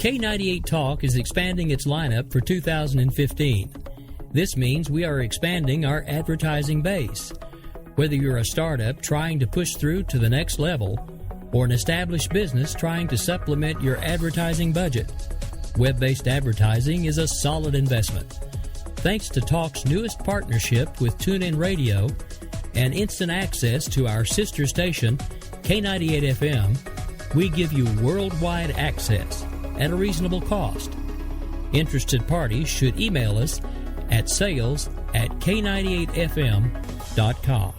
K98 Talk is expanding its lineup for 2015. This means we are expanding our advertising base. Whether you're a startup trying to push through to the next level or an established business trying to supplement your advertising budget, web-based advertising is a solid investment. Thanks to Talk's newest partnership with TuneIn Radio and instant access to our sister station, K98 FM, we give you worldwide access at a reasonable cost. Interested parties should email us at sales@k98fm.com.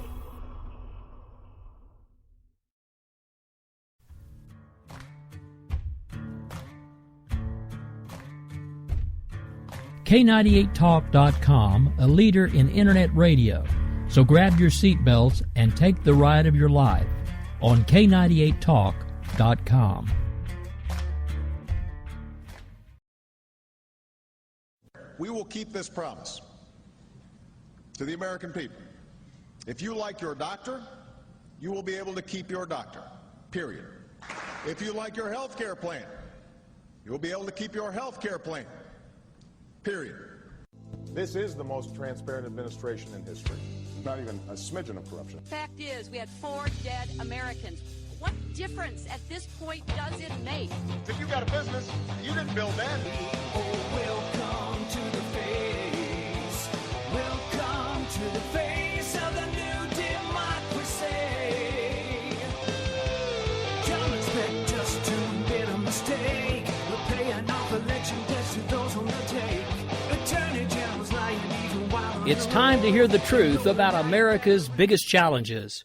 K98talk.com, a leader in internet radio. So grab your seatbelts and take the ride of your life on K98talk.com. We will keep this promise to the American people. If you like your doctor, you will be able to keep your doctor, period. If you like your health care plan, you will be able to keep your health care plan, period. This is the most transparent administration in history. Not even a smidgen of corruption. Fact is, we had 4 dead Americans. What difference at this point does it make? If you got a business, you didn't build that. Oh, welcome to the face. Welcome to the face of the new democracy. Don't expect us to admit a mistake. We're paying off election debts to those on the take. Attorney General's lying even while It's time to hear the truth about America's biggest challenges.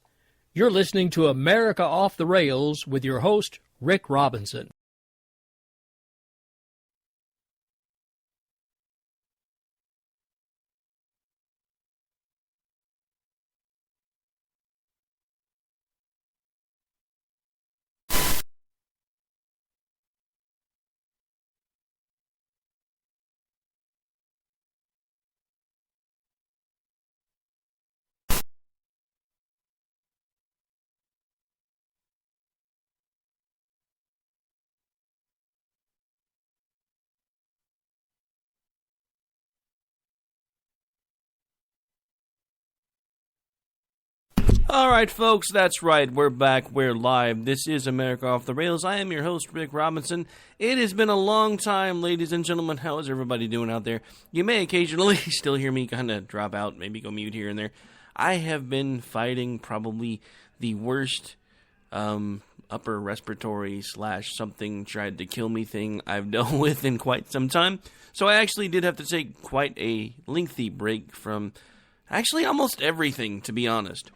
You're listening to America Off the Rails with your host, Rick Robinson. All right, folks, that's right. We're back. We're live. This is America Off the Rails. I am your host, Rick Robinson. It has been a long time, ladies and gentlemen. How is everybody doing out there? You may occasionally still hear me kind of drop out, maybe go mute here and there. I have been fighting probably the worst upper respiratory / something tried to kill me thing I've dealt with in quite some time. So I actually did have to take quite a lengthy break from actually almost everything, to be honest.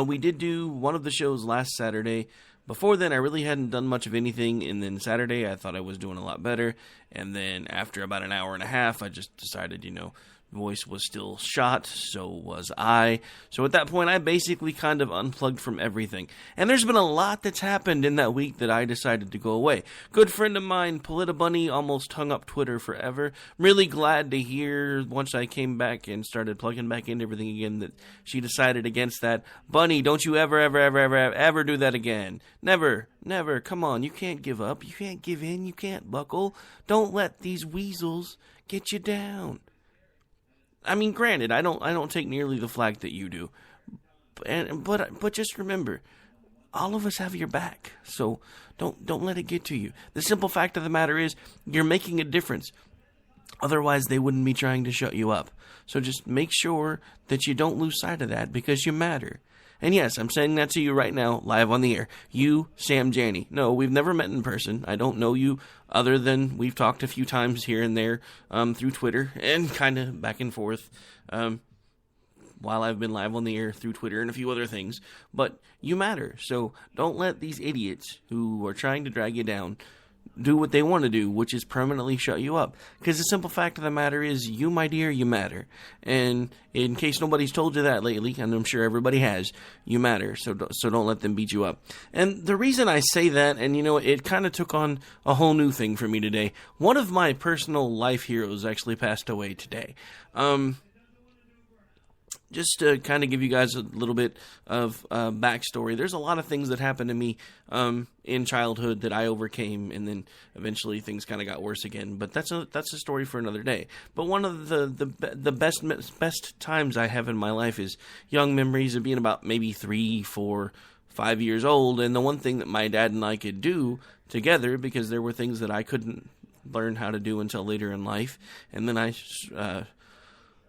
We did do one of the shows last Saturday. Before then, I really hadn't done much of anything, and then Saturday, I thought I was doing a lot better, and then after about an hour and a half, I just decided, voice was still shot, so was I. So at that point, I basically kind of unplugged from everything. And there's been a lot that's happened in that week that I decided to go away. Good friend of mine, Politabunny, almost hung up Twitter forever. Really glad to hear, once I came back and started plugging back into everything again, that she decided against that. Bunny, don't you ever do that again. Never. Come on, you can't give up. You can't give in. You can't buckle. Don't let these weasels get you down. I mean, granted, I don't take nearly the flack that you do, but just remember, all of us have your back. So don't let it get to you. The simple fact of the matter is, you're making a difference. Otherwise, they wouldn't be trying to shut you up. So just make sure that you don't lose sight of that, because you matter. And yes, I'm saying that to you right now, live on the air. You, Sam Janney. No, we've never met in person. I don't know you other than we've talked a few times here and there through Twitter and kind of back and forth while I've been live on the air through Twitter and a few other things. But you matter. So don't let these idiots who are trying to drag you down do what they want to do, which is permanently shut you up. Because the simple fact of the matter is, you, my dear, you matter. And in case nobody's told you that lately, and I'm sure everybody has, you matter. So don't let them beat you up. And the reason I say that, and it kind of took on a whole new thing for me today. One of my personal life heroes actually passed away today. just to kind of give you guys a little bit of backstory, there's a lot of things that happened to me in childhood that I overcame, and then eventually things kind of got worse again. But that's a story for another day. But one of the best times I have in my life is young memories of being about maybe 3, 4, 5 years old, and the one thing that my dad and I could do together, because there were things that I couldn't learn how to do until later in life, and then I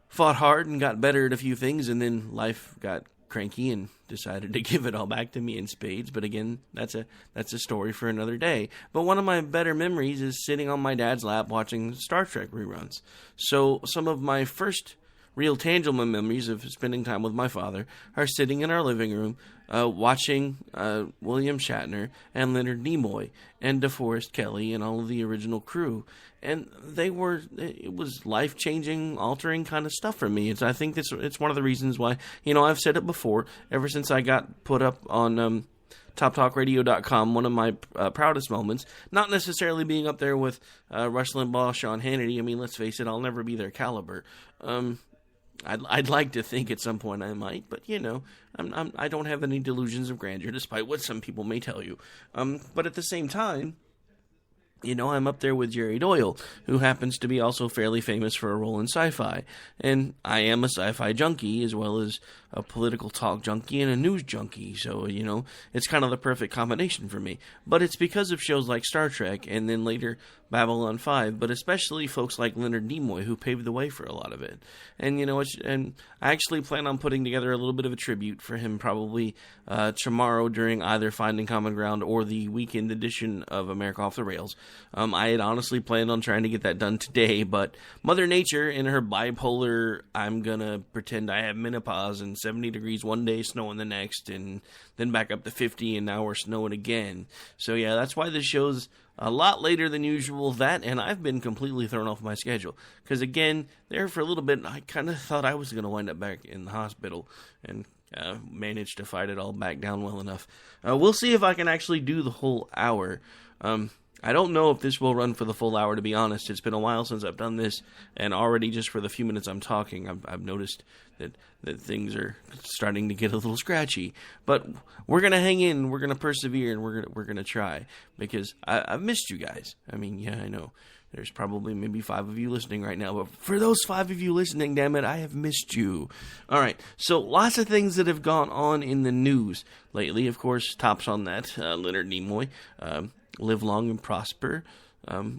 fought hard and got better at a few things, and then life got cranky and decided to give it all back to me in spades. But again, that's a story for another day. But one of my better memories is sitting on my dad's lap watching Star Trek reruns. So some of my first real tangible memories of spending time with my father are sitting in our living room watching William Shatner and Leonard Nimoy and DeForest Kelley and all of the original crew. And it was life-changing, altering kind of stuff for me. I think it's one of the reasons why, I've said it before, ever since I got put up on TopTalkRadio.com, one of my proudest moments, not necessarily being up there with Rush Limbaugh, Sean Hannity. I mean, let's face it, I'll never be their caliber. I'd like to think at some point I might, but I don't have any delusions of grandeur, despite what some people may tell you. But at the same time, I'm up there with Jerry Doyle, who happens to be also fairly famous for a role in sci-fi. And I am a sci-fi junkie, as well as a political talk junkie and a news junkie. So, it's kind of the perfect combination for me. But it's because of shows like Star Trek, and then later Babylon 5, but especially folks like Leonard Nimoy, who paved the way for a lot of it. And, and I actually plan on putting together a little bit of a tribute for him probably tomorrow during either Finding Common Ground or the weekend edition of America Off the Rails. I had honestly planned on trying to get that done today, but Mother Nature, in her bipolar, I'm gonna pretend I have menopause and 70 degrees one day, snowing the next, and then back up to 50, and now we're snowing again. So yeah, that's why this show's a lot later than usual, and I've been completely thrown off my schedule. Because again, there for a little bit, I kind of thought I was going to wind up back in the hospital, and managed to fight it all back down well enough. We'll see if I can actually do the whole hour. I don't know if this will run for the full hour, to be honest. It's been a while since I've done this, and already just for the few minutes I'm talking, I've noticed that things are starting to get a little scratchy. But we're going to hang in, we're going to persevere, and we're going to try, because I've missed you guys. I mean, yeah, I know. There's probably maybe 5 of you listening right now, but for those 5 of you listening, damn it, I have missed you. All right, so lots of things that have gone on in the news lately. Of course, tops on that, Leonard Nimoy, live long and prosper,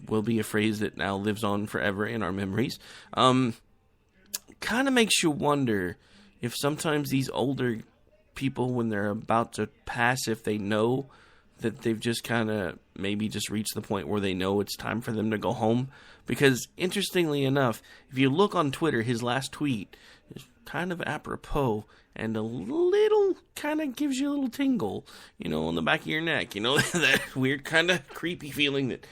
will be a phrase that now lives on forever in our memories. Kind of makes you wonder if sometimes these older people, when they're about to pass, if they know that they've just kind of maybe just reached the point where they know it's time for them to go home. Because interestingly enough, if you look on Twitter, his last tweet is kind of apropos and a little kind of gives you a little tingle, on the back of your neck, that weird kind of creepy feeling that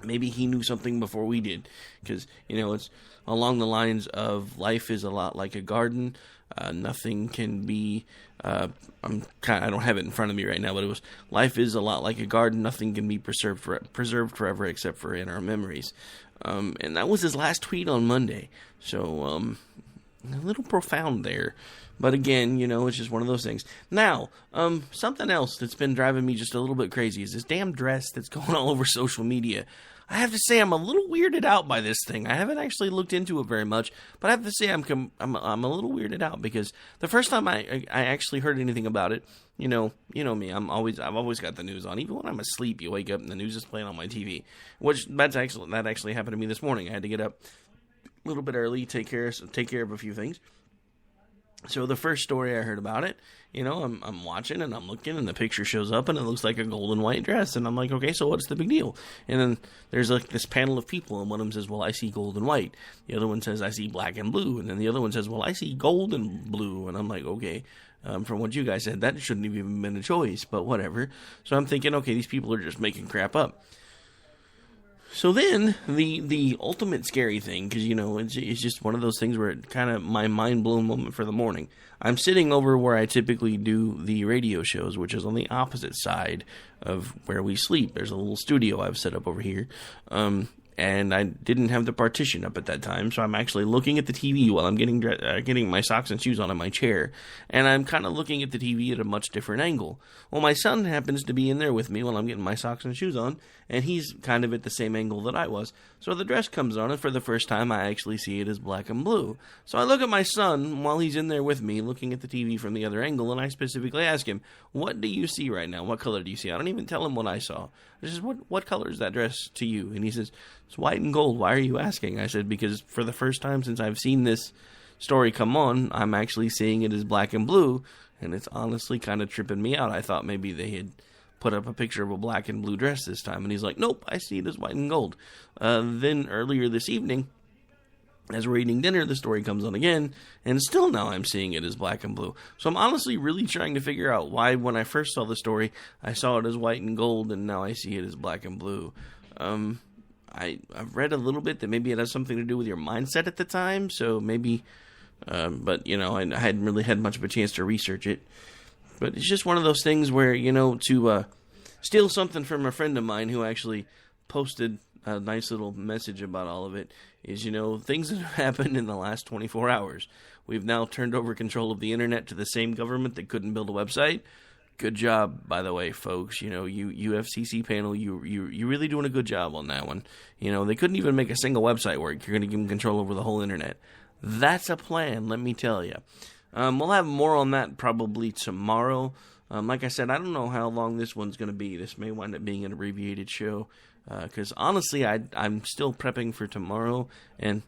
maybe he knew something before we did. Because, it's along the lines of life is a lot like a garden. Nothing can be, I don't have it in front of me right now, but it was, life is a lot like a garden. Nothing can be preserved forever except for in our memories. And that was his last tweet on Monday. So, a little profound there. But again, it's just one of those things. Now, something else that's been driving me just a little bit crazy is this damn dress that's going all over social media. I have to say I'm a little weirded out by this thing. I haven't actually looked into it very much, but I have to say I'm a little weirded out, because the first time I actually heard anything about it, you know me, I've always got the news on. Even when I'm asleep, you wake up and the news is playing on my TV. That actually happened to me this morning. I had to get up a little bit early, take care of a few things. So the first story I heard about it, I'm watching and I'm looking, and the picture shows up and it looks like a gold and white dress, and I'm like, okay, so what's the big deal? And then there's like this panel of people, and one of them says, well, I see gold and white. The other one says, I see black and blue. And then the other one says, well, I see gold and blue. And I'm like, okay, from what you guys said, that shouldn't have even been a choice, but whatever. So I'm thinking, okay, these people are just making crap up. So then, the ultimate scary thing, because, it's just one of those things where it kind of my mind-blown moment for the morning. I'm sitting over where I typically do the radio shows, which is on the opposite side of where we sleep. There's a little studio I've set up over here. and I didn't have the partition up at that time, so I'm actually looking at the TV while I'm getting my socks and shoes on in my chair, and I'm kind of looking at the TV at a much different angle. Well, my son happens to be in there with me while I'm getting my socks and shoes on, and he's kind of at the same angle that I was. So the dress comes on, and for the first time, I actually see it as black and blue. So I look at my son while he's in there with me, looking at the TV from the other angle, and I specifically ask him, "What do you see right now? What color do you see?" I don't even tell him what I saw. I says, "What color is that dress to you?" And he says, "It's white and gold. Why are you asking?" I said, "Because for the first time since I've seen this story come on, I'm actually seeing it as black and blue, and it's honestly kind of tripping me out. I thought maybe they had put up a picture of a black and blue dress this time." And he's like, "Nope, I see it as white and gold." Then earlier this evening, as we're eating dinner, the story comes on again, and still now I'm seeing it as black and blue. So I'm honestly really trying to figure out why, when I first saw the story, I saw it as white and gold, and now I see it as black and blue. I've read a little bit that maybe it has something to do with your mindset at the time, so maybe, but, you know, I hadn't really had much of a chance to research it. But it's just one of those things where, you know, to steal something from a friend of mine who actually posted a nice little message about all of it, is, you know, things that have happened in the last 24 hours. We've now turned over control of the internet to the same government that couldn't build a website. Good job, by the way, folks. You know, you FCC panel, you really doing a good job on that one. You know, they couldn't even make a single website work. You're going to give them control over the whole internet. That's a plan, let me tell you. We'll have more on that probably tomorrow. Like I said, I don't know how long this one's going to be. This may wind up being an abbreviated show. Because honestly, I'm still prepping for tomorrow. And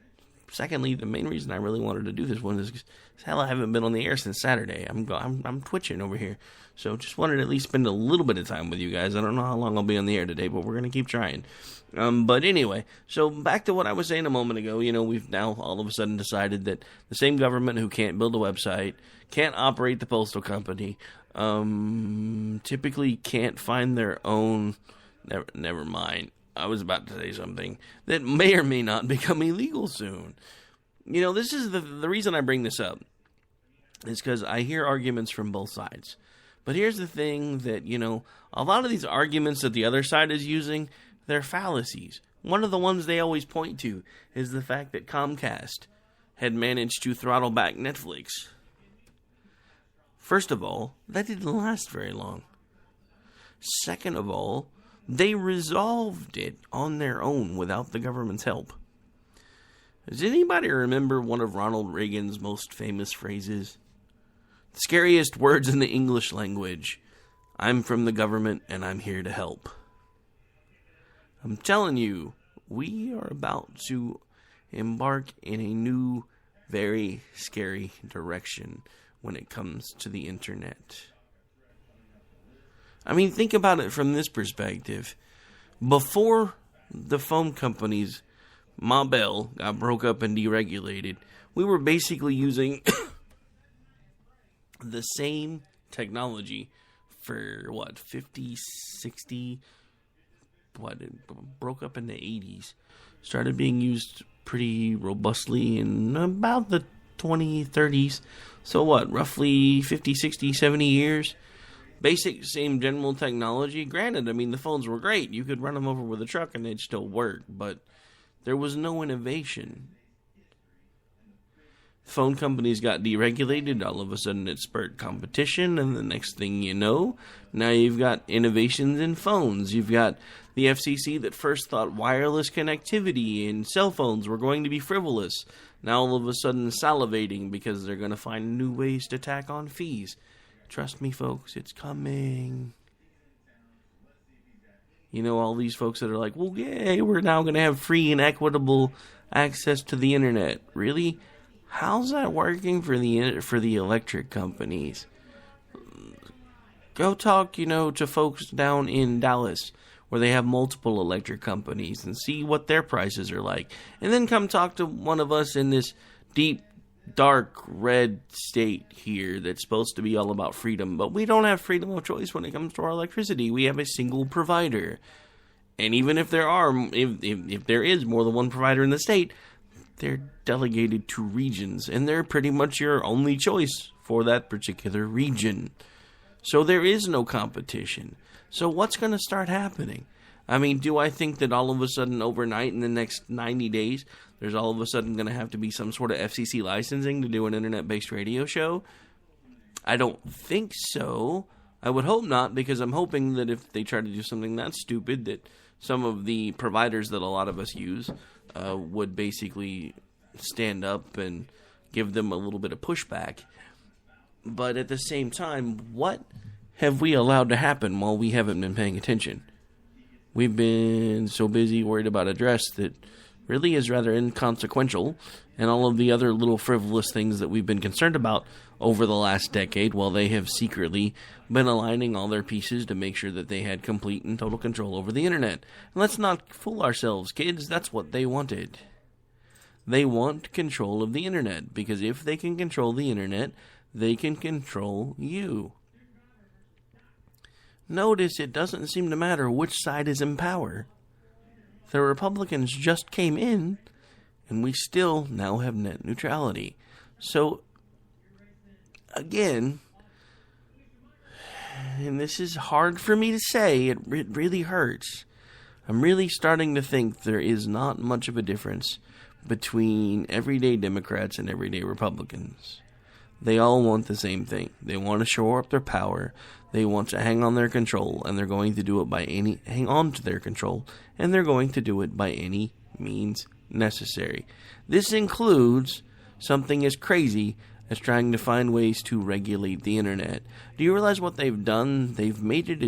secondly, the main reason I really wanted to do this one is because, hell, I haven't been on the air since Saturday. I'm twitching over here. So just wanted to at least spend a little bit of time with you guys. I don't know how long I'll be on the air today, but we're going to keep trying. But anyway, so back to what I was saying a moment ago. You know, we've now all of a sudden decided that the same government who can't build a website, can't operate the postal company, typically can't find their own... Never mind. I was about to say something that may or may not become illegal soon. You know, this is the reason I bring this up is because I hear arguments from both sides. But here's the thing that, you know, a lot of these arguments that the other side is using, they're fallacies. One of the ones they always point to is the fact that Comcast had managed to throttle back Netflix. First of all, that didn't last very long. Second of all, they resolved it on their own without the government's help. Does anybody remember one of Ronald Reagan's most famous phrases? The scariest words in the English language. I'm from the government and I'm here to help. I'm telling you, we are about to embark in a new, very scary direction when it comes to the internet. I mean, think about it from this perspective. Before the phone companies, Ma Bell, got broke up and deregulated, we were basically using the same technology for, 50, 60, it broke up in the 80s. Started being used pretty robustly in about the 2030s. So roughly 50, 60, 70 years? Basic, same general technology. Granted, I mean, the phones were great. You could run them over with a truck and they'd still work, but there was no innovation. Phone companies got deregulated. All of a sudden, it spurred competition, and the next thing you know, now you've got innovations in phones. You've got the FCC that first thought wireless connectivity and cell phones were going to be frivolous. Now all of a sudden salivating because they're going to find new ways to tack on fees. Trust me, folks, it's coming. You know, all these folks that are like, well, yay, we're now going to have free and equitable access to the internet. Really? How's that working for the electric companies? Go talk, to folks down in Dallas where they have multiple electric companies and see what their prices are like. And then come talk to one of us in this deep, dark red state here that's supposed to be all about freedom, but we don't have freedom of choice when it comes to our electricity. We have a single provider, and even if if there is more than one provider in the state, they're delegated to regions, and they're pretty much your only choice for that particular region. So there is no competition. So what's going to start happening? I mean, do I think that all of a sudden overnight in the next 90 days, there's all of a sudden going to have to be some sort of FCC licensing to do an internet-based radio show? I don't think so. I would hope not, because I'm hoping that if they try to do something that stupid, that some of the providers that a lot of us use would basically stand up and give them a little bit of pushback. But at the same time, what have we allowed to happen while we haven't been paying attention? We've been so busy worried about a dress that really is rather inconsequential, and all of the other little frivolous things that we've been concerned about over the last decade, while they have secretly been aligning all their pieces to make sure that they had complete and total control over the internet. And let's not fool ourselves, kids. That's what they wanted. They want control of the internet, because if they can control the internet, they can control you. Notice it doesn't seem to matter which side is in power. The Republicans just came in, and we still now have net neutrality. So, again, and this is hard for me to say, it really hurts. I'm really starting to think there is not much of a difference between everyday Democrats and everyday Republicans. They all want the same thing. They want to shore up their power. They want to hang on their control, and they're going to do it hang on to their control, and they're going to do it by any means necessary. This includes something as crazy as trying to find ways to regulate the internet. Do you realize what they've done? They've made it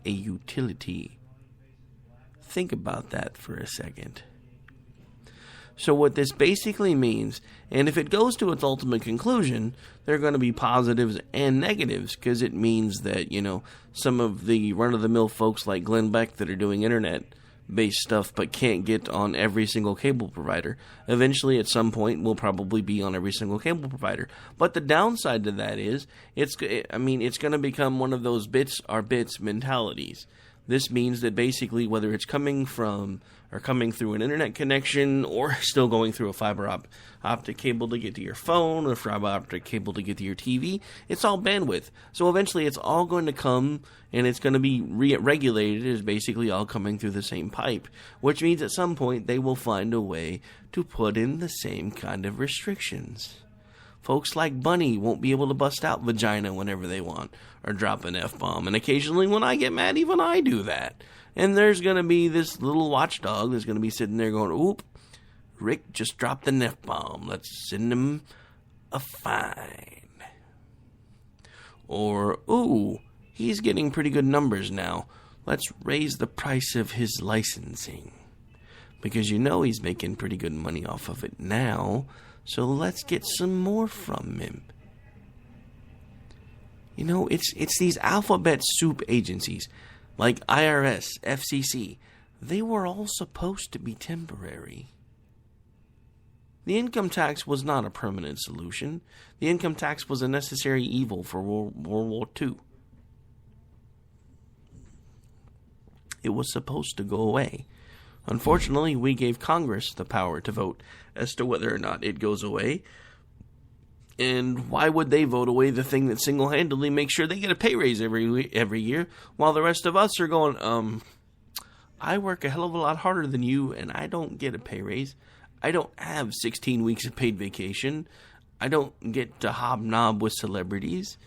a utility. Think about that for a second. So what this basically means, and if it goes to its ultimate conclusion, there are going to be positives and negatives, because it means that, some of the run-of-the-mill folks like Glenn Beck that are doing internet-based stuff but can't get on every single cable provider, eventually at some point will probably be on every single cable provider. But the downside to that is, it's going to become one of those bits are bits mentalities. This means that basically whether it's coming through an internet connection or still going through a fiber optic cable to get to your phone or fiber optic cable to get to your TV, it's all bandwidth. So eventually it's all going to come and it's going to be regulated as basically all coming through the same pipe, which means at some point they will find a way to put in the same kind of restrictions. Folks like Bunny won't be able to bust out vagina whenever they want or drop an F-bomb. And occasionally when I get mad, even I do that. And there's going to be this little watchdog that's going to be sitting there going, oop, Rick just dropped an F-bomb. Let's send him a fine. Or, ooh, he's getting pretty good numbers now. Let's raise the price of his licensing. Because he's making pretty good money off of it now. So let's get some more from him. It's these alphabet soup agencies like IRS, FCC. They were all supposed to be temporary. The income tax was not a permanent solution. The income tax was a necessary evil for World War II. It was supposed to go away. Unfortunately, we gave Congress the power to vote as to whether or not it goes away. And why would they vote away the thing that single-handedly makes sure they get a pay raise every year, while the rest of us are going, I work a hell of a lot harder than you, and I don't get a pay raise. I don't have 16 weeks of paid vacation. I don't get to hobnob with celebrities.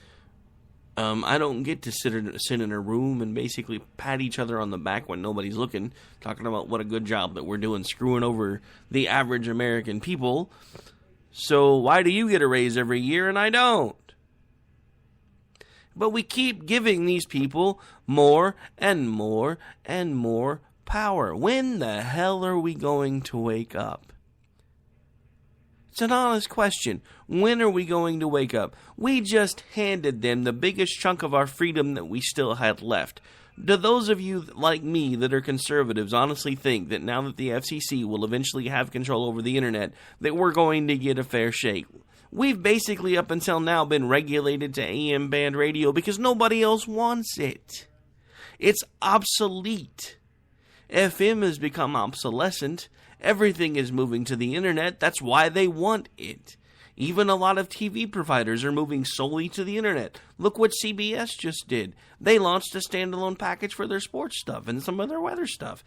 I don't get to sit in a room and basically pat each other on the back when nobody's looking, talking about what a good job that we're doing, screwing over the average American people. So why do you get a raise every year and I don't? But we keep giving these people more and more and more power. When the hell are we going to wake up? It's an honest question. When are we going to wake up? We just handed them the biggest chunk of our freedom that we still had left. Do those of you like me that are conservatives honestly think that now that the FCC will eventually have control over the internet, that we're going to get a fair shake? We've basically up until now been regulated to AM band radio because nobody else wants it. It's obsolete. FM has become obsolescent. Everything is moving to the internet. That's why they want it. Even a lot of TV providers are moving solely to the internet. Look what CBS just did. They launched a standalone package for their sports stuff and some of their weather stuff.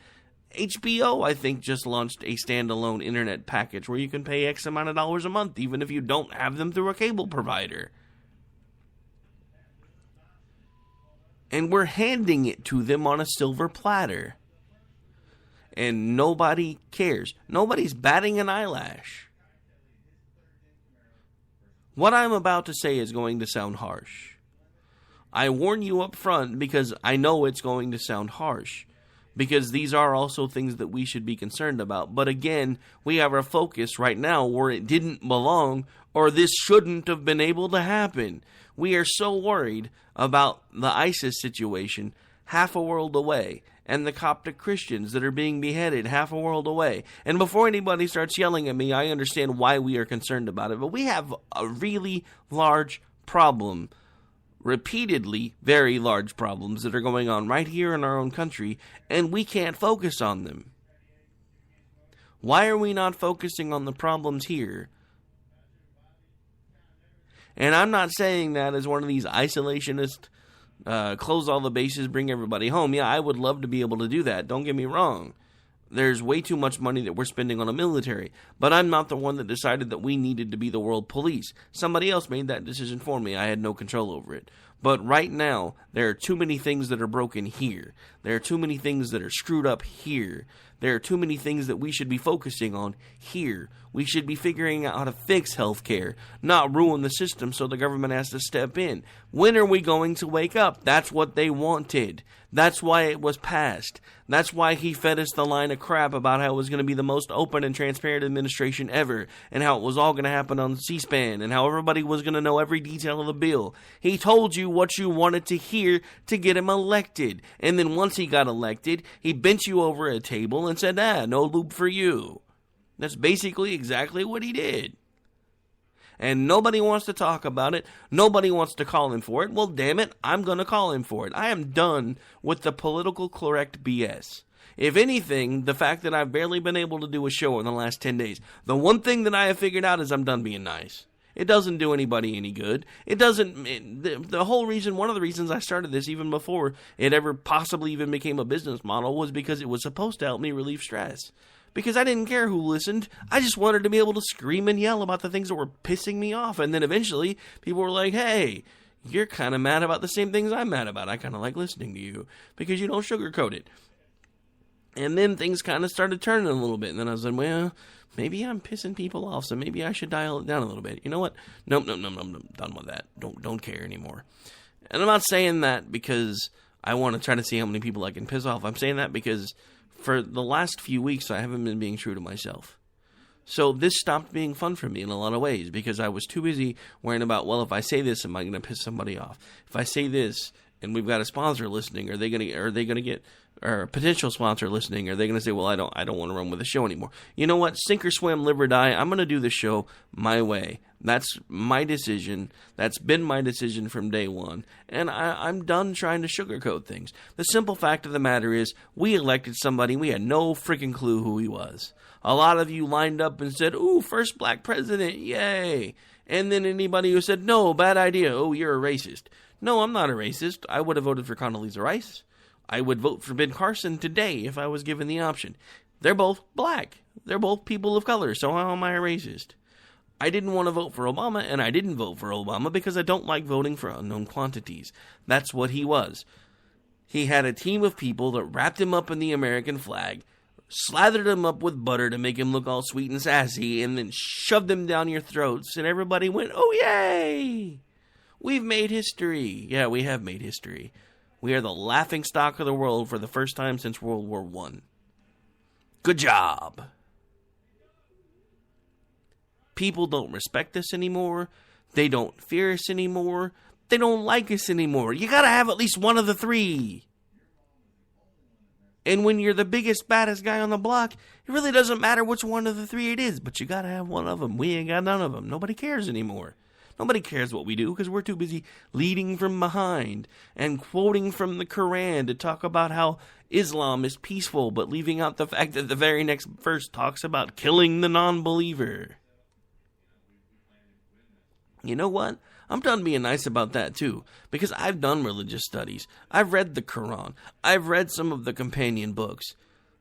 HBO, I think, just launched a standalone internet package where you can pay X amount of dollars a month, even if you don't have them through a cable provider. And we're handing it to them on a silver platter. And nobody cares. Nobody's batting an eyelash. What I'm about to say is going to sound harsh. I warn you up front because I know it's going to sound harsh. Because these are also things that we should be concerned about. But again, we have our focus right now where it didn't belong, or this shouldn't have been able to happen. We are so worried about the ISIS situation half a world away, and the Coptic Christians that are being beheaded half a world away. And before anybody starts yelling at me, I understand why we are concerned about it. But we have a really large problem, repeatedly very large problems that are going on right here in our own country, and we can't focus on them. Why are we not focusing on the problems here? And I'm not saying that as one of these isolationist, close all the bases, bring everybody home. Yeah, I would love to be able to do that. Don't get me wrong. There's way too much money that we're spending on the military. But I'm not the one that decided that we needed to be the world police. Somebody else made that decision for me. I had no control over it. But right now, there are too many things that are broken here. There are too many things that are screwed up here. There are too many things that we should be focusing on here. We should be figuring out how to fix healthcare, not ruin the system so the government has to step in. When are we going to wake up? That's what they wanted. That's why it was passed. That's why he fed us the line of crap about how it was going to be the most open and transparent administration ever, and how it was all going to happen on C-SPAN, and how everybody was going to know every detail of the bill. He told you what you wanted to hear to get him elected. And then once he got elected, he bent you over a table and said, no loop for you. That's basically exactly what he did. And nobody wants to talk about it. Nobody wants to call him for it. Well, damn it, I'm going to call him for it. I am done with the political correct BS. If anything, the fact that I've barely been able to do a show in the last 10 days, the one thing that I have figured out is I'm done being nice. It doesn't do anybody any good. It doesn't, the whole reason, one of the reasons I started this even before it ever possibly even became a business model was because it was supposed to help me relieve stress. Because I didn't care who listened. I just wanted to be able to scream and yell about the things that were pissing me off. And then eventually, people were like, hey, you're kind of mad about the same things I'm mad about. I kind of like listening to you because you don't sugarcoat it. And then things kind of started turning a little bit. And then I was like, well, maybe I'm pissing people off, so maybe I should dial it down a little bit. You know what? Nope, I'm done with that. Don't care anymore. And I'm not saying that because I want to try to see how many people I can piss off. I'm saying that because for the last few weeks, I haven't been being true to myself. So this stopped being fun for me in a lot of ways because I was too busy worrying about, well, if I say this, am I going to piss somebody off? If I say this and we've got a sponsor listening, are they going to get, or a potential sponsor listening, are they going to say, well, I don't want to run with the show anymore? You know what? Sink or swim, live or die. I'm going to do the show my way. That's my decision. That's been my decision from day one. And I'm done trying to sugarcoat things. The simple fact of the matter is, we elected somebody, we had no freaking clue who he was. A lot of you lined up and said, ooh, first black president, yay. And then anybody who said, no, bad idea, oh, you're a racist. No, I'm not a racist. I would have voted for Condoleezza Rice. I would vote for Ben Carson today if I was given the option. They're both black. They're both people of color, so how am I a racist? I didn't want to vote for Obama, and I didn't vote for Obama because I don't like voting for unknown quantities. That's what he was. He had a team of people that wrapped him up in the American flag, slathered him up with butter to make him look all sweet and sassy, and then shoved him down your throats, and everybody went, oh, yay! We've made history. Yeah, we have made history. We are the laughingstock of the world for the first time since World War I. Good job. People don't respect us anymore. They don't fear us anymore. They don't like us anymore. You gotta have at least one of the three. And when you're the biggest, baddest guy on the block, it really doesn't matter which one of the three it is, but you gotta have one of them. We ain't got none of them. Nobody cares anymore. Nobody cares what we do because we're too busy leading from behind and quoting from the Quran to talk about how Islam is peaceful, but leaving out the fact that the very next verse talks about killing the non-believer. You know what? I'm done being nice about that too, because I've done religious studies. I've read the Quran. I've read some of the companion books.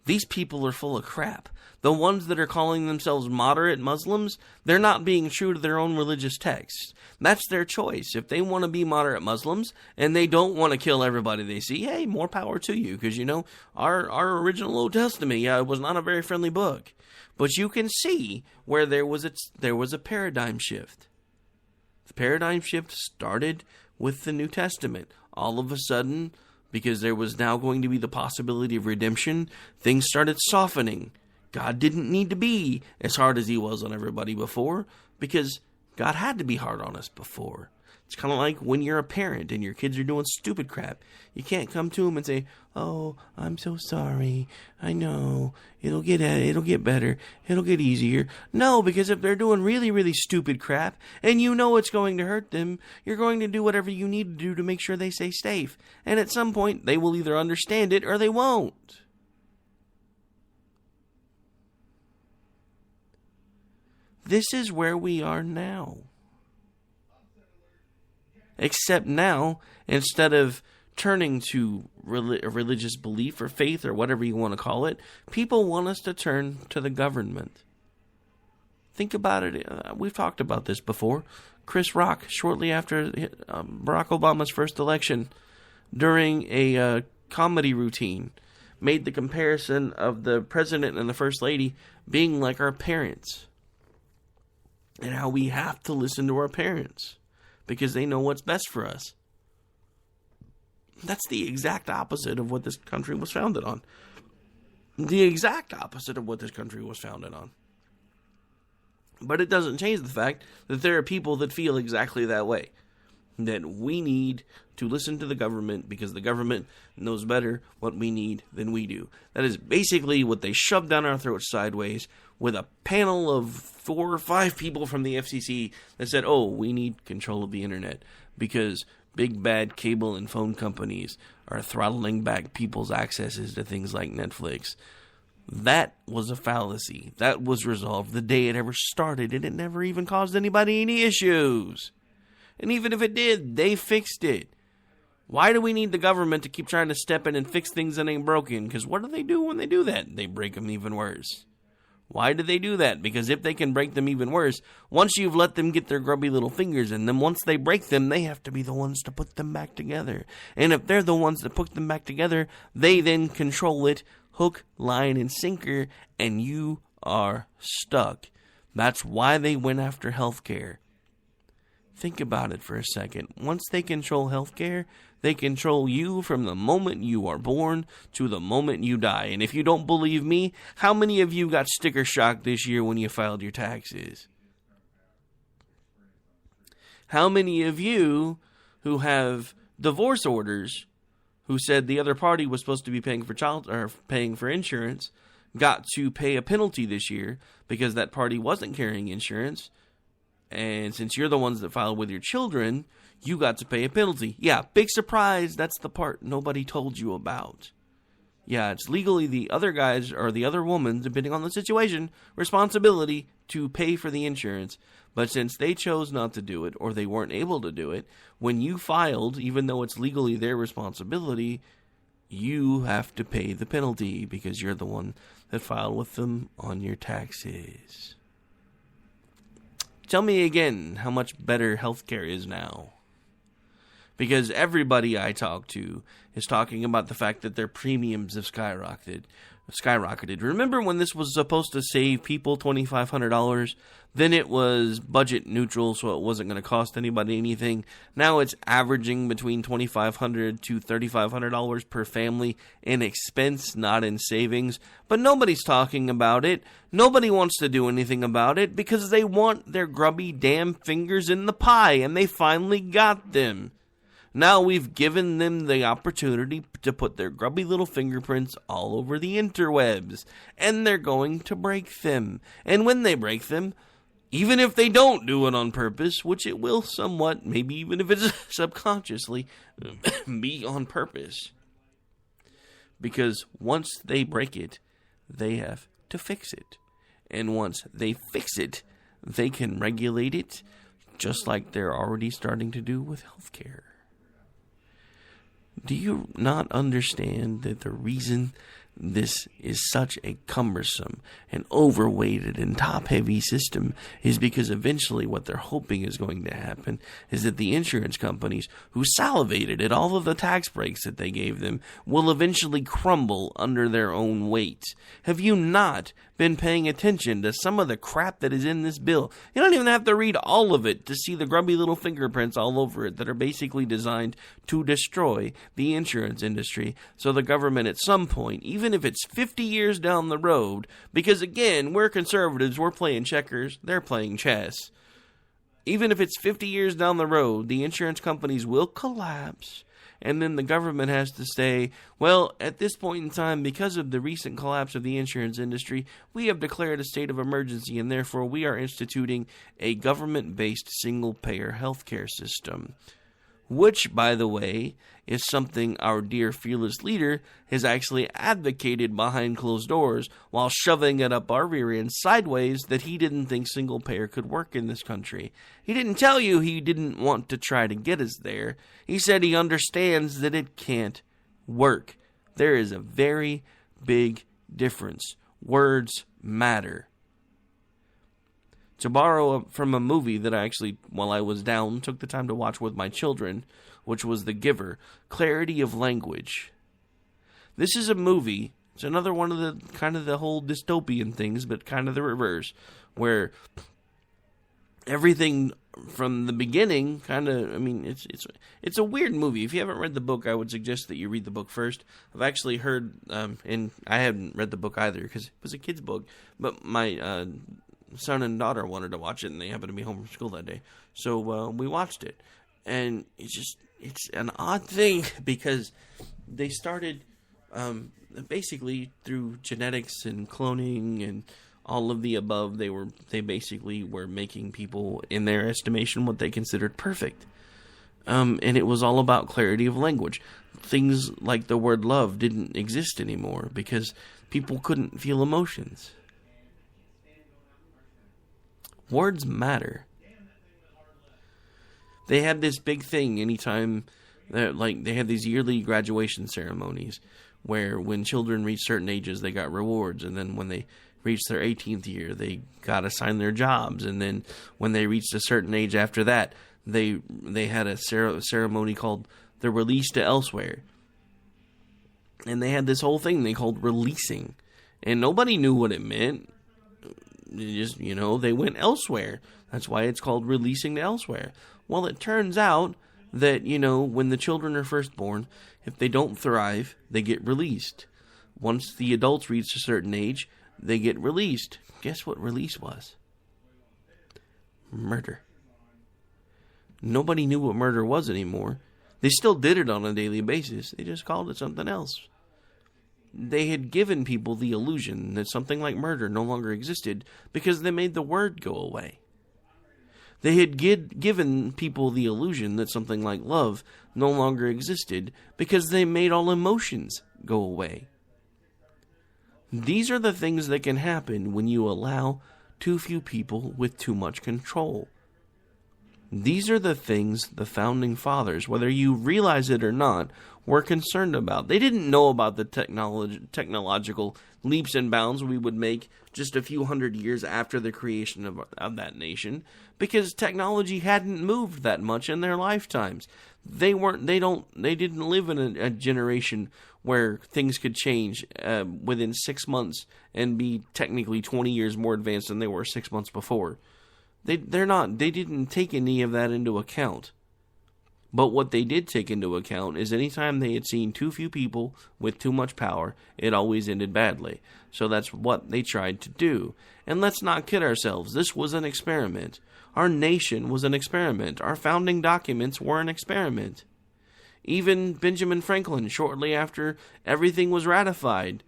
These people are full of crap. The ones that are calling themselves moderate Muslims, they're not being true to their own religious texts. That's their choice. If they want to be moderate Muslims and they don't want to kill everybody they see, hey, more power to you. Because, you know, our original Old Testament, it was not a very friendly book. But you can see where there was a paradigm shift. The paradigm shift started with the New Testament. All of a sudden, because there was now going to be the possibility of redemption, things started softening. God didn't need to be as hard as he was on everybody before, because God had to be hard on us before. It's kind of like when you're a parent and your kids are doing stupid crap. You can't come to them and say, "Oh, I'm so sorry. I know. It'll get better. It'll get easier." No, because if they're doing really, really stupid crap and you know it's going to hurt them, you're going to do whatever you need to do to make sure they stay safe. And at some point, they will either understand it or they won't. This is where we are now. Except now, instead of turning to religious belief or faith or whatever you want to call it, people want us to turn to the government. Think about it. We've talked about this before. Chris Rock, shortly after Barack Obama's first election, during a comedy routine, made the comparison of the president and the first lady being like our parents. And how we have to listen to our parents, because they know what's best for us. That's the exact opposite of what this country was founded on. The exact opposite of what this country was founded on. But it doesn't change the fact that there are people that feel exactly that way. That we need to listen to the government because the government knows better what we need than we do. That is basically what they shoved down our throats sideways with a panel of 4 or 5 people from the FCC that said, "Oh, we need control of the internet because big bad cable and phone companies are throttling back people's accesses to things like Netflix." That was a fallacy. That was resolved the day it ever started, and it never even caused anybody any issues. And even if it did, they fixed it. Why do we need the government to keep trying to step in and fix things that ain't broken? Because what do they do when they do that? They break them even worse. Why do they do that? Because if they can break them even worse, once you've let them get their grubby little fingers in them, once they break them, they have to be the ones to put them back together. And if they're the ones that put them back together, they then control it, hook, line, and sinker, and you are stuck. That's why they went after healthcare. Think about it for a second. Once they control healthcare, they control you from the moment you are born to the moment you die. And if you don't believe me, how many of you got sticker shock this year when you filed your taxes? How many of you who have divorce orders, who said the other party was supposed to be paying for insurance, got to pay a penalty this year because that party wasn't carrying insurance? And since you're the ones that filed with your children, you got to pay a penalty. Yeah, big surprise. That's the part nobody told you about. Yeah, it's legally the other guys or the other woman, depending on the situation, responsibility to pay for the insurance. But since they chose not to do it or they weren't able to do it, when you filed, even though it's legally their responsibility, you have to pay the penalty because you're the one that filed with them on your taxes. Tell me again how much better healthcare is now. Because everybody I talk to is talking about the fact that their premiums have skyrocketed. Remember when this was supposed to save people $2,500? Then it was budget neutral, so it wasn't going to cost anybody anything. Now it's averaging between $2,500 to $3,500 per family in expense, not in savings. But nobody's talking about it. Nobody wants to do anything about it because they want their grubby damn fingers in the pie, and they finally got them. Now we've given them the opportunity to put their grubby little fingerprints all over the interwebs, and they're going to break them. And when they break them, even if they don't do it on purpose, which it will somewhat, maybe even if it's subconsciously, be on purpose. Because once they break it, they have to fix it. And once they fix it, they can regulate it just like they're already starting to do with healthcare. Do you not understand that the reason this is such a cumbersome and overweighted and top-heavy system is because eventually what they're hoping is going to happen is that the insurance companies who salivated at all of the tax breaks that they gave them will eventually crumble under their own weight. Have you not been paying attention to some of the crap that is in this bill? You don't even have to read all of it to see the grubby little fingerprints all over it that are basically designed to destroy the insurance industry, so the government at some point, even if it's 50 years down the road, because again, we're conservatives, we're playing checkers, they're playing chess. Even if it's 50 years down the road, the insurance companies will collapse, and then the government has to say, well, at this point in time, because of the recent collapse of the insurance industry, we have declared a state of emergency, and therefore we are instituting a government-based single-payer healthcare system. Which, by the way, is something our dear fearless leader has actually advocated behind closed doors while shoving it up our rear end sideways that he didn't think single payer could work in this country. He didn't tell you he didn't want to try to get us there. He said he understands that it can't work. There is a very big difference. Words matter. To borrow from a movie that I actually, while I was down, took the time to watch with my children, which was The Giver, Clarity of Language. This is a movie, it's another one of the kind of the whole dystopian things, but kind of the reverse, where everything from the beginning kind of, I mean, it's a weird movie. If you haven't read the book, I would suggest that you read the book first. I've actually heard, and I haven't read the book either, because it was a kid's book, but my son and daughter wanted to watch it, and they happened to be home from school that day. So we watched it. And it's an odd thing because they started basically through genetics and cloning and all of the above. They basically were making people, in their estimation, what they considered perfect. And it was all about clarity of language. Things like the word love didn't exist anymore because people couldn't feel emotions. Words matter. They had this big thing anytime, they had these yearly graduation ceremonies where when children reached certain ages, they got rewards. And then when they reached their 18th year, they got assigned their jobs. And then when they reached a certain age after that, they had a ceremony called the release to elsewhere. And they had this whole thing they called releasing. And nobody knew what it meant. Just, they went elsewhere. That's why it's called releasing to elsewhere. Well, it turns out that, when the children are first born, if they don't thrive, they get released. Once the adults reach a certain age, they get released. Guess what release was? Murder. Nobody knew what murder was anymore. They still did it on a daily basis. They just called it something else. They had given people the illusion that something like murder no longer existed because they made the word go away. They had given people the illusion that something like love no longer existed because they made all emotions go away. These are the things that can happen when you allow too few people with too much control. These are the things the Founding Fathers, whether you realize it or not, were concerned about. They didn't know about the technological leaps and bounds we would make just a few hundred years after the creation of that nation, because technology hadn't moved that much in their lifetimes. They didn't live in a generation where things could change within 6 months and be technically 20 years more advanced than they were 6 months before. They didn't take any of that into account. But what they did take into account is anytime they had seen too few people with too much power, it always ended badly. So that's what they tried to do. And let's not kid ourselves. This was an experiment. Our nation was an experiment. Our founding documents were an experiment. Even Benjamin Franklin, shortly after everything was ratified,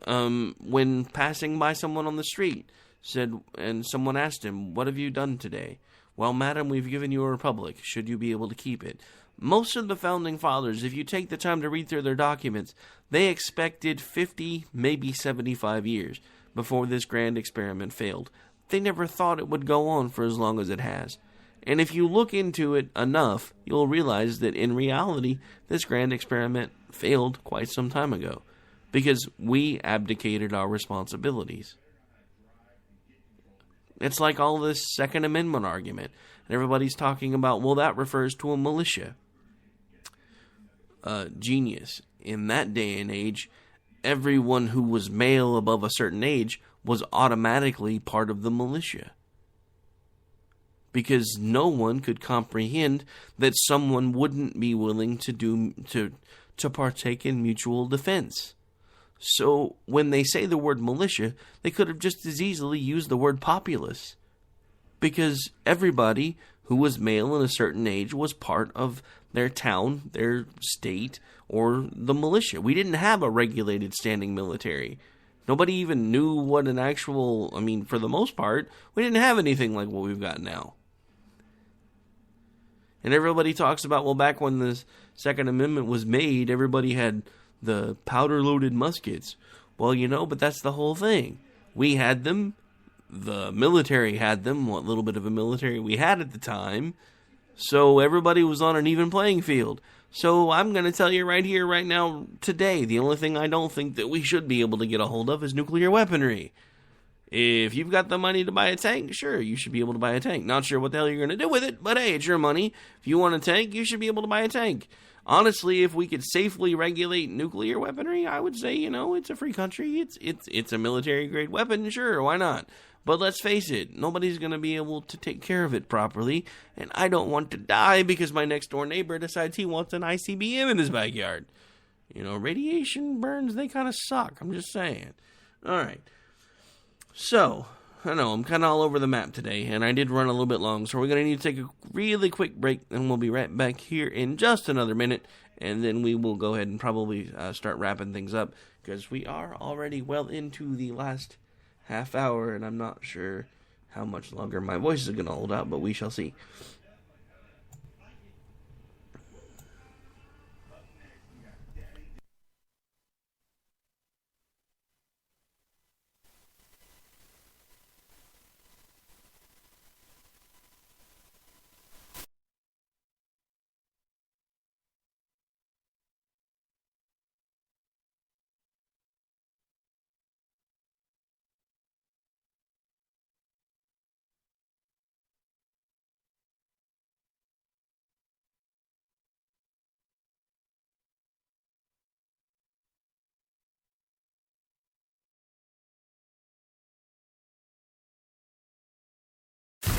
when passing by someone on the street, said, and someone asked him, "What have you done today?" "Well, madam, we've given you a republic. Should you be able to keep it?" Most of the Founding Fathers, if you take the time to read through their documents, they expected 50, maybe 75 years before this grand experiment failed. They never thought it would go on for as long as it has. And if you look into it enough, you'll realize that in reality, this grand experiment failed quite some time ago because we abdicated our responsibilities. It's like all this Second Amendment argument. And everybody's talking about, well, that refers to a militia. Genius. In that day and age, everyone who was male above a certain age was automatically part of the militia. Because no one could comprehend that someone wouldn't be willing to partake in mutual defense. So when they say the word militia, they could have just as easily used the word populace. Because everybody who was male in a certain age was part of their town, their state, or the militia. We didn't have a regulated standing military. Nobody even knew what an actual, for the most part, we didn't have anything like what we've got now. And everybody talks about, well, back when the Second Amendment was made, everybody had the powder-loaded muskets. Well, but that's the whole thing. We had them. The military had them, what little bit of a military we had at the time. So everybody was on an even playing field. So I'm going to tell you right here, right now, today, the only thing I don't think that we should be able to get a hold of is nuclear weaponry. If you've got the money to buy a tank, sure, you should be able to buy a tank. Not sure what the hell you're going to do with it, but hey, it's your money. If you want a tank, you should be able to buy a tank. Honestly, if we could safely regulate nuclear weaponry, I would say, it's a free country. It's a military-grade weapon, sure, why not? But let's face it, nobody's going to be able to take care of it properly, and I don't want to die because my next-door neighbor decides he wants an ICBM in his backyard. Radiation burns, they kind of suck, I'm just saying. All right. So, I know, I'm kind of all over the map today, and I did run a little bit long, so we're going to need to take a really quick break, and we'll be right back here in just another minute, and then we will go ahead and probably start wrapping things up, because we are already well into the last half hour, and I'm not sure how much longer my voice is going to hold out, but we shall see.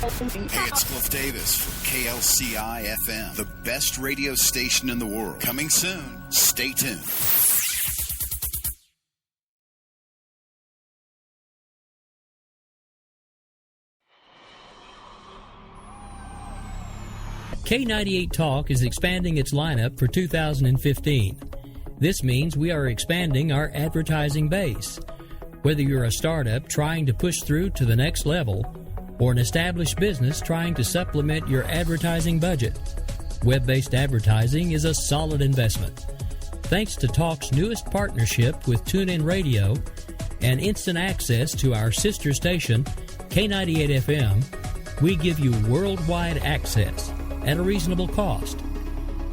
Hey, it's Cliff Davis from KLCI FM, the best radio station in the world. Coming soon. Stay tuned. K98 Talk is expanding its lineup for 2015. This means we are expanding our advertising base. Whether you're a startup trying to push through to the next level, or an established business trying to supplement your advertising budget, web-based advertising is a solid investment. Thanks to Talk's newest partnership with TuneIn Radio and instant access to our sister station, K98 FM, we give you worldwide access at a reasonable cost.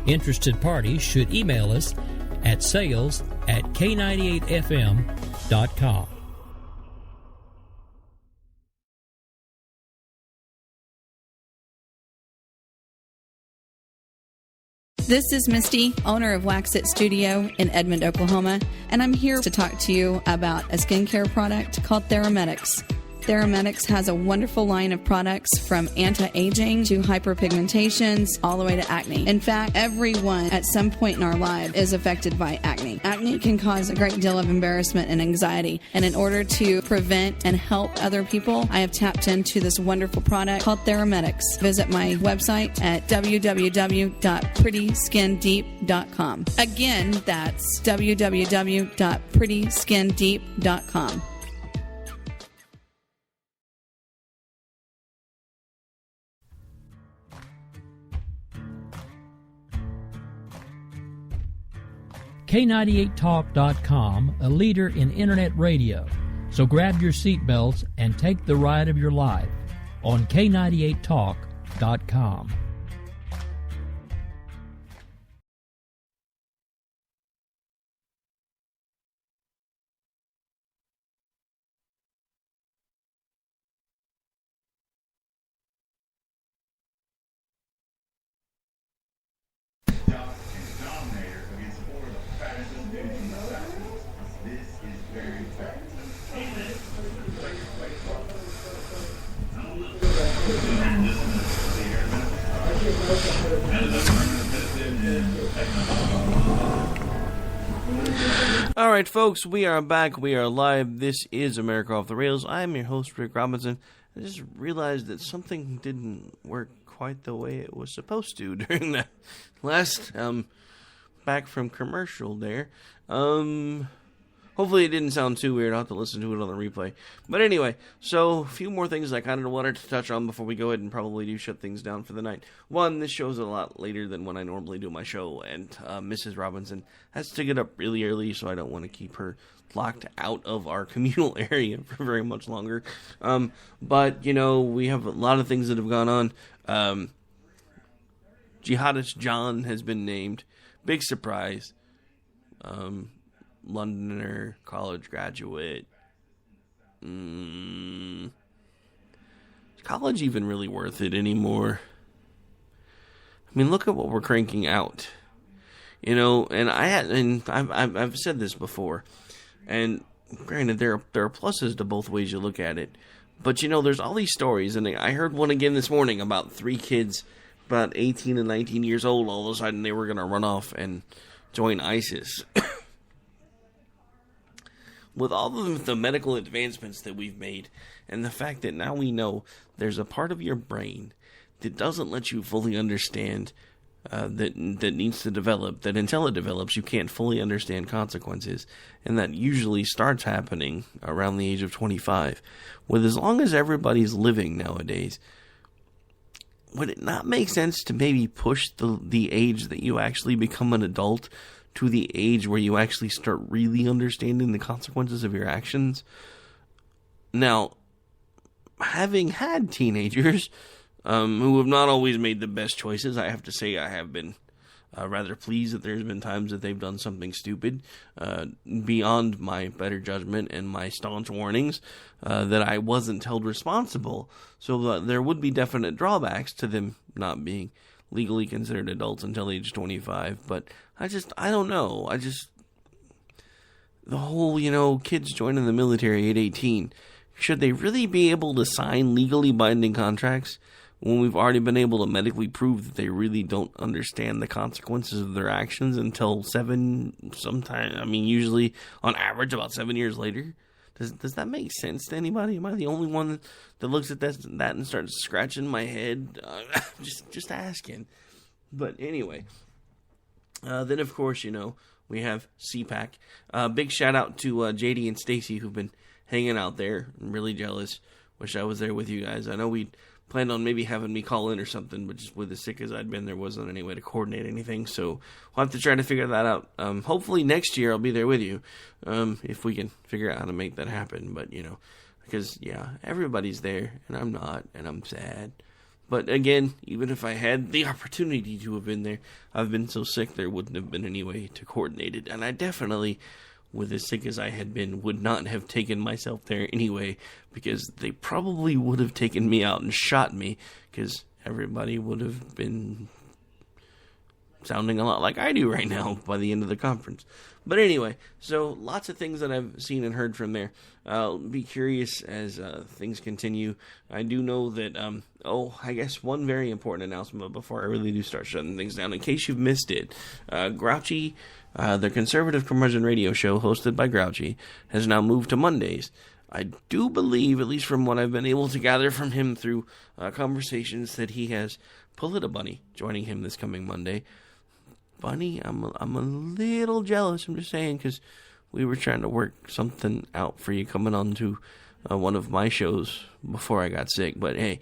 Interested parties should email us at sales@k98fm.com. This is Misty, owner of Wax It Studio in Edmond, Oklahoma, and I'm here to talk to you about a skincare product called Theramedics. Theramedics has a wonderful line of products from anti-aging to hyperpigmentations all the way to acne. In fact, everyone at some point in our life is affected by acne. Acne can cause a great deal of embarrassment and anxiety, and in order to prevent and help other people, I have tapped into this wonderful product called Theramedics. Visit my website at www.prettyskindeep.com. Again, that's www.prettyskindeep.com. K98Talk.com, a leader in internet radio. So grab your seatbelts and take the ride of your life on K98Talk.com. BAAAAAAAAACCK.com. All right, folks, we are back. We are live. This is America Off the Rails. I am your host, Rick Robinson. I just realized that something didn't work quite the way it was supposed to during that last back from commercial there. Hopefully it didn't sound too weird. I'll have to listen to it on the replay. But anyway, so a few more things I kind of wanted to touch on before we go ahead and probably do shut things down for the night. One, this show's a lot later than when I normally do my show, and Mrs. Robinson has to get up really early, so I don't want to keep her locked out of our communal area for very much longer. But, you know, we have a lot of things that have gone on. Jihadist John has been named. Big surprise. Londoner, college graduate. Is college even really worth it anymore? I mean, look at what we're cranking out. You know, and I've said this before, and granted, there are pluses to both ways you look at it. But, you know, there's all these stories, and I heard one again this morning about 3 kids, about 18 and 19 years old, all of a sudden they were going to run off and join ISIS. With all of the medical advancements that we've made, and the fact that now we know there's a part of your brain that doesn't let you fully understand, that needs to develop, that until it develops, you can't fully understand consequences, and that usually starts happening around the age of 25. With as long as everybody's living nowadays, would it not make sense to maybe push the age that you actually become an adult to the age where you actually start really understanding the consequences of your actions? Now, having had teenagers who have not always made the best choices, I have to say I have been rather pleased that there's been times that they've done something stupid beyond my better judgment and my staunch warnings that I wasn't held responsible. So there would be definite drawbacks to them not being legally considered adults until age 25, but I don't know. The whole, you know, kids joining the military at 18, should they really be able to sign legally binding contracts when we've already been able to medically prove that they really don't understand the consequences of their actions until usually on average about 7 years later? Does that make sense to anybody? Am I the only one that looks at that and starts scratching my head? Just asking. But anyway, then of course, you know, we have CPAC. Big shout out to JD and Stacy who've been hanging out there. I'm really jealous. Wish I was there with you guys. I know we planned on maybe having me call in or something, but just with as sick as I'd been, there wasn't any way to coordinate anything, so we'll have to try to figure that out. Hopefully next year I'll be there with you, if we can figure out how to make that happen, but, you know, because, yeah, everybody's there, and I'm not, and I'm sad. But again, even if I had the opportunity to have been there, I've been so sick there wouldn't have been any way to coordinate it, and I definitely, with as sick as I had been, would not have taken myself there anyway, because they probably would have taken me out and shot me, because everybody would have been sounding a lot like I do right now by the end of the conference. But anyway, so lots of things that I've seen and heard from there. I'll be curious as things continue. I do know that, I guess one very important announcement before I really do start shutting things down, in case you've missed it, Grouchy, the conservative curmudgeon radio show hosted by Grouchy, has now moved to Mondays. I do believe, at least from what I've been able to gather from him through conversations, that he has Polita Bunny joining him this coming Monday. Bunny, I'm a little jealous, I'm just saying, because we were trying to work something out for you coming on to one of my shows before I got sick. But hey,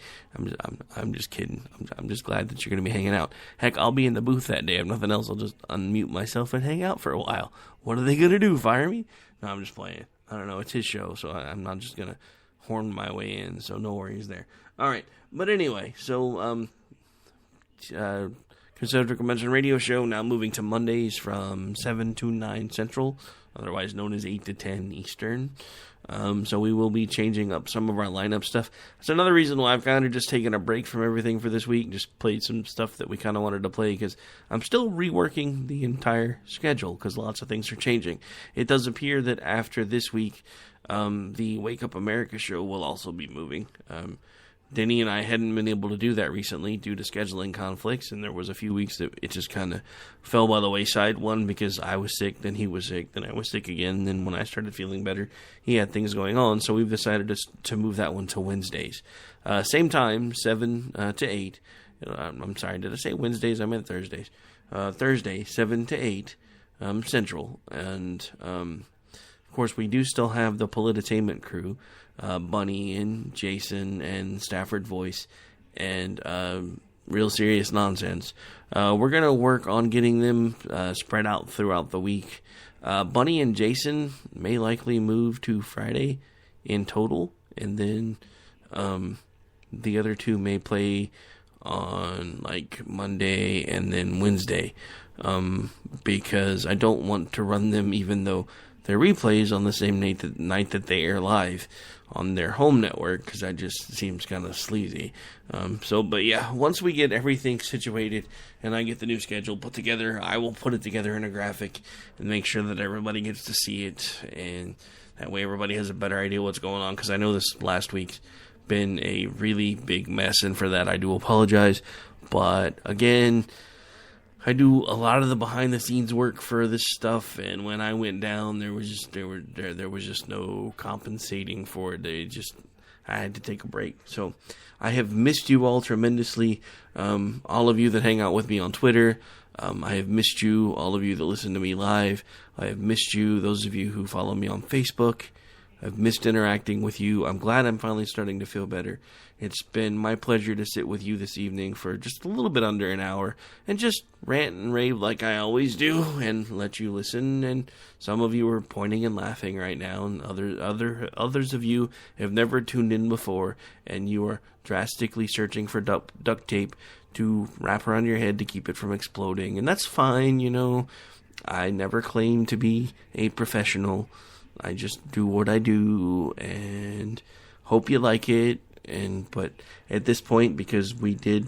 I'm just kidding. I'm just glad that you're going to be hanging out. Heck, I'll be in the booth that day. If nothing else, I'll just unmute myself and hang out for a while. What are they going to do, fire me? No, I'm just playing. I don't know, it's his show, so I'm not just going to horn my way in, so no worries there. All right, but anyway, so Conservative Convention Radio Show, now moving to Mondays from 7 to 9 Central, otherwise known as 8 to 10 Eastern. So we will be changing up some of our lineup stuff. That's another reason why I've kind of just taken a break from everything for this week, just played some stuff that we kind of wanted to play, because I'm still reworking the entire schedule, because lots of things are changing. It does appear that after this week, the Wake Up America show will also be moving. Denny and I hadn't been able to do that recently due to scheduling conflicts, and there was a few weeks that it just kind of fell by the wayside. One, because I was sick, then he was sick, then I was sick again, and then when I started feeling better, he had things going on, so we've decided to move that one to Wednesdays. Same time, 7 to 8. I'm sorry, did I say Wednesdays? I meant Thursdays. Thursday, 7 to 8 Central, and of course, we do still have the Polititainment crew, Bunny and Jason and Stafford Voice and Real Serious Nonsense. We're going to work on getting them spread out throughout the week. Bunny and Jason may likely move to Friday in total, and then the other two may play on like Monday and then Wednesday, because I don't want to run them even though their replays on the same night that they air live on their home network, because that just seems kind of sleazy. But yeah, once we get everything situated and I get the new schedule put together, I will put it together in a graphic and make sure that everybody gets to see it, and that way everybody has a better idea what's going on, because I know this last week's been a really big mess, and for that I do apologize. But again, I do a lot of the behind the scenes work for this stuff, and when I went down, there was just no compensating for it. I had to take a break. So I have missed you all tremendously. All of you that hang out with me on Twitter. I have missed you, all of you that listen to me live. I have missed you, those of you who follow me on Facebook. I've missed interacting with you. I'm glad I'm finally starting to feel better. It's been my pleasure to sit with you this evening for just a little bit under an hour and just rant and rave like I always do and let you listen. And some of you are pointing and laughing right now, and others of you have never tuned in before, and you are drastically searching for duct tape to wrap around your head to keep it from exploding. And that's fine, you know. I never claim to be a professional. I just do what I do and hope you like it. But at this point, because we did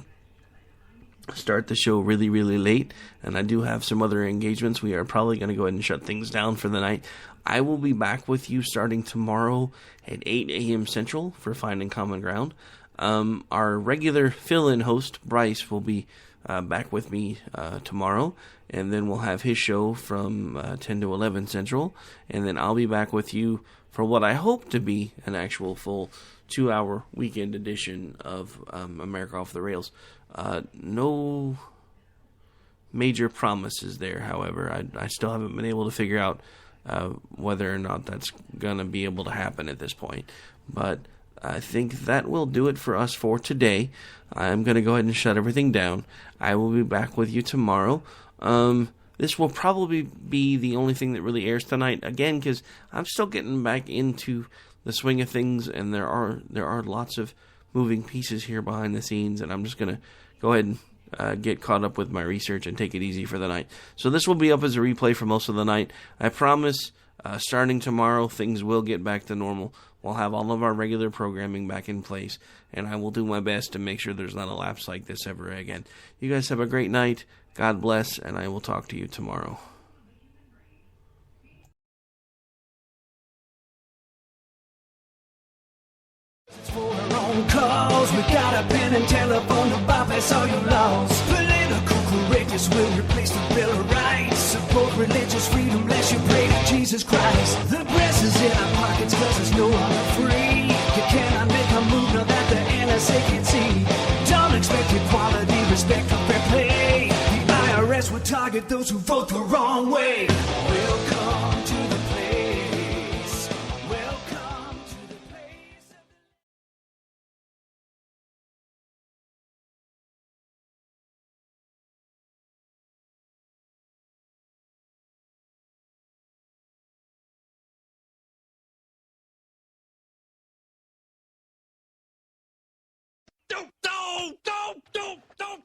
start the show really, really late, and I do have some other engagements, we are probably going to go ahead and shut things down for the night. I will be back with you starting tomorrow at 8 a.m. Central for Finding Common Ground. Our regular fill-in host, Bryce, will be back with me tomorrow, and then we'll have his show from 10 to 11 Central, and then I'll be back with you for what I hope to be an actual full 2-hour weekend edition of America Off the Rails. No major promises there, however. I still haven't been able to figure out whether or not that's going to be able to happen at this point. But I think that will do it for us for today. I'm going to go ahead and shut everything down. I will be back with you tomorrow. This will probably be the only thing that really airs tonight, again, because I'm still getting back into the swing of things, and there are lots of moving pieces here behind the scenes, and I'm just going to go ahead and get caught up with my research and take it easy for the night. So this will be up as a replay for most of the night. I promise, starting tomorrow, things will get back to normal. We'll have all of our regular programming back in place, and I will do my best to make sure there's not a lapse like this ever again. You guys have a great night. God bless, and I will talk to you tomorrow. For her own cause, we got a pen and telephone to bypass all your laws. Political correctness will replace the Bill of Rights. Support religious freedom, lest you pray to Jesus Christ. The press is in our pockets cause there's no longer free. You cannot make a move now that the NSA can see. Don't expect equality, respect, or fair play. The IRS will target those who vote the wrong way. Welcome to the place. Welcome to the place. Don't